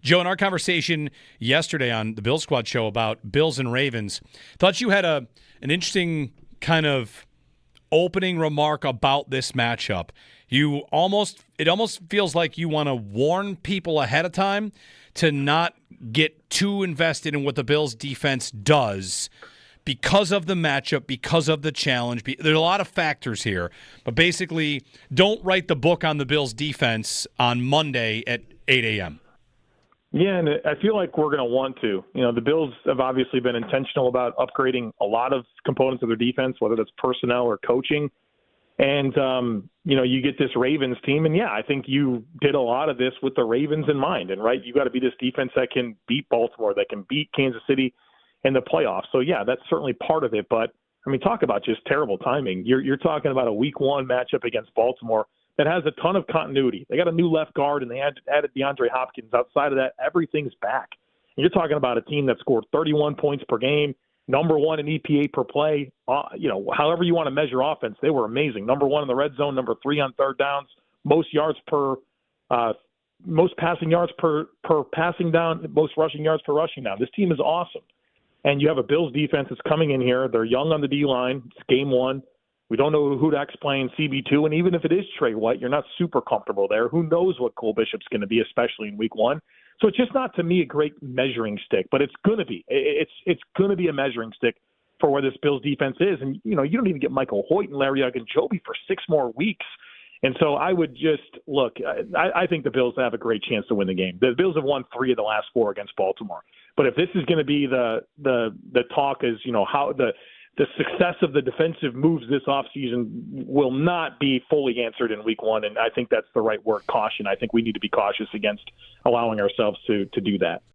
Joe, in our conversation yesterday on the Bill Squad show about Bills and Ravens, thought you had an interesting kind of opening remark about this matchup. It almost feels like you want to warn people ahead of time to not get too invested in what the Bills defense does because of the matchup, because of the challenge. There's a lot of factors here, but basically don't write the book on the Bills defense on Monday at 8 a.m. Yeah, and I feel like we're going to want to. The Bills have obviously been intentional about upgrading a lot of components of their defense, whether that's personnel or coaching. And, you get this Ravens team, and, I think you did a lot of this with the Ravens in mind. And, right, you got to be this defense that can beat Baltimore, that can beat Kansas City in the playoffs. So, that's certainly part of it. But, talk about just terrible timing. You're talking about a week one matchup against Baltimore that has a ton of continuity. They got a new left guard, and they added DeAndre Hopkins. Outside of that, everything's back. And you're talking about a team that scored 31 points per game, number one in EPA per play. However you want to measure offense, they were amazing. Number one in the red zone, number three on third downs, most passing yards per passing down, most rushing yards per rushing down. This team is awesome. And you have a Bills defense that's coming in here. They're young on the D-line. It's game one. We don't know who to playing CB2, and even if it is Trey White, you're not super comfortable there. Who knows what Cole Bishop's going to be, especially in week one. So it's just not, to me, a great measuring stick, but it's going to be. It's going to be a measuring stick for where this Bills defense is. And, you don't even get Michael Hoyt and Larry Ogunjobi for 6 more weeks. And so I would just look. I think the Bills have a great chance to win the game. The Bills have won 3 of the last 4 against Baltimore. But if this is going to be the talk is, how the success of the defensive moves this offseason will not be fully answered in week one. And I think that's the right word, caution. I think we need to be cautious against allowing ourselves to do that.